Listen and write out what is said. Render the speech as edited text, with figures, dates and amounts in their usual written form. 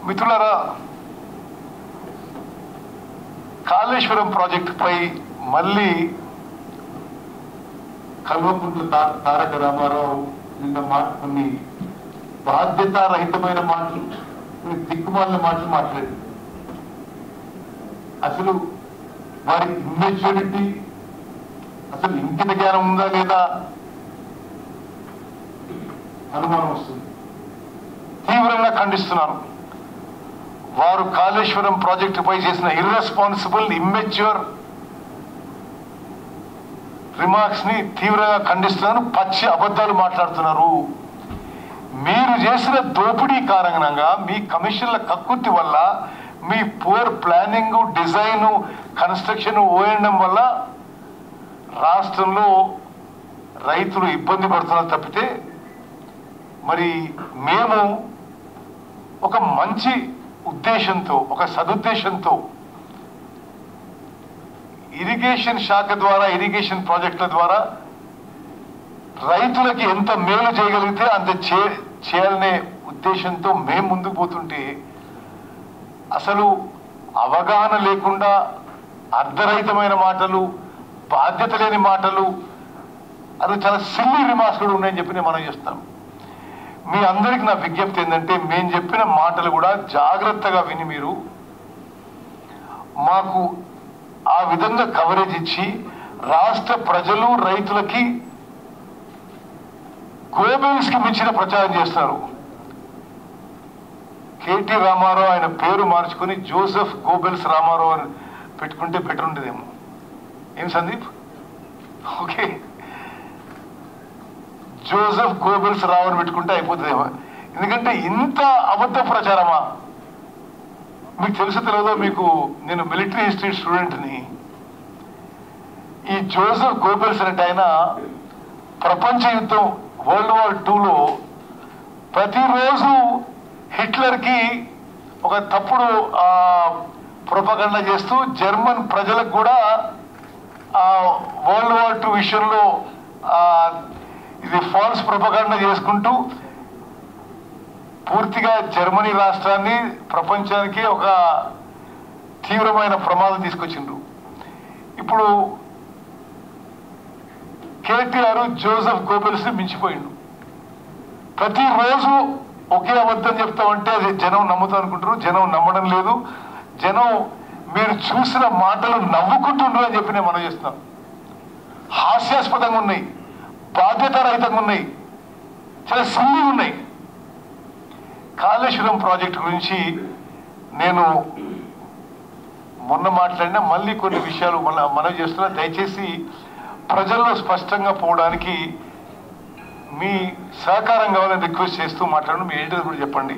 మిత్రులారా, కాళేశ్వరం ప్రాజెక్టుపై మళ్ళీ కల్వకుంట్ల తారక రామారావు నిన్న కొన్ని బాధ్యతారహితమైన మాటలు, దిక్కుమాలిన మాటలు మాట్లాడారు. అసలు వారి ఇమ్మెచ్యూరిటీ, అసలు ఇంకిత జ్ఞానం ఉందా లేదా అనుమానం వస్తుంది. తీవ్రంగా ఖండిస్తున్నాను. వారు కాళేశ్వరం ప్రాజెక్టుపై చేసిన ఇర్రెస్పాన్సిబుల్, ఇమ్మెచ్యూర్ రిమార్క్స్ ని తీవ్రంగా ఖండిస్తున్నాను. పచ్చి అబద్ధాలు మాట్లాడుతున్నారు. మీరు చేసిన దోపిడీ కారణంగా, మీ కమిషన్ల కక్కుర్తి వల్ల, మీ పూర్ ప్లానింగ్, డిజైన్, కన్స్ట్రక్షన్, ఓఎండం వల్ల రాష్ట్రంలో రైతులు ఇబ్బంది పడుతున్నారు తప్పితే, మరి మేము ఒక మంచి ఉద్దేశంతో, ఒక సదుద్దేశంతో ఇరిగేషన్ శాఖ ద్వారా, ఇరిగేషన్ ప్రాజెక్టుల ద్వారా రైతులకి ఎంత మేలు చేయగలిగితే అంత చేయాలనే ఉద్దేశంతో మేము ముందుకు పోతుంటే, అసలు అవగాహన లేకుండా అర్ధరహితమైన మాటలు, బాధ్యత లేని మాటలు, అది చాలా సిల్లీ రిమార్క్స్ కూడా ఉన్నాయని చెప్పి మనం చేస్తాం. మీ అందరికి నా విజ్ఞప్తి ఏంటంటే, మేము చెప్పిన మాటలు కూడా జాగ్రత్తగా విని మీరు మాకు ఆ విధంగా కవరేజ్ ఇచ్చి రాష్ట్ర ప్రజలు, రైతులకి గోబెల్స్ కి మించిన ప్రచారం చేస్తున్నారు. కేటీ రామారావు ఆయన పేరు మార్చుకుని జోసెఫ్ గోబెల్స్ రామారావు అని పెట్టుకుంటే బెటర్ ఉండేదేమో. ఏం సందీప్? ఓకే, జోసెఫ్ గోబెల్స్ రావు అని పెట్టుకుంటే అయిపోతుందేమో. ఎందుకంటే ఇంత అబద్ధ ప్రచారమా? మీకు తెలుసు తెలియదో, మీకు నేను మిలిటరీ హిస్టరీ స్టూడెంట్ని. ఈ జోసెఫ్ గోబెల్స్ అంటే ఆయన ప్రపంచ యుద్ధం వరల్డ్ వార్ 2లో ప్రతిరోజు హిట్లర్కి ఒక తప్పుడు ప్రొపగండా చేస్తూ జర్మన్ ప్రజలకు కూడా వరల్డ్ వార్ 2 విషయంలో ఇది ఫాల్స్ ప్రొపగండా చేసుకుంటూ పూర్తిగా జర్మనీ రాష్ట్రాన్ని ప్రపంచానికి ఒక తీవ్రమైన ప్రమాదం తీసుకొచ్చిండ్రు. ఇప్పుడు కేటీఆర్ జోసెఫ్ గోబెల్స్ ని మించిపోయిండు. ప్రతిరోజు ఒకే అబద్ధం చెప్తామంటే అది జనం నమ్ముతా అనుకుంటారు. జనం నమ్మడం లేదు. జనం మీరు చూసిన మాటలు నవ్వుకుంటుండ్రు అని చెప్పి నేను మనం చేస్తున్నాం. హాస్యాస్పదంగా ఉన్నాయి, బాధ్యతారహితంగా ఉన్నాయి, చాలా సిల్లీగా ఉన్నాయి. కాళేశ్వరం ప్రాజెక్టు గురించి నేను మొన్న మాట్లాడినా, మళ్ళీ కొన్ని విషయాలు మనం చేస్తున్నా. దయచేసి ప్రజల్లో స్పష్టంగా పోవడానికి మీ సహకారం కావాలని రిక్వెస్ట్ చేస్తూ మాట్లాడడం. మీ ఎడిటర్ కూడా చెప్పండి.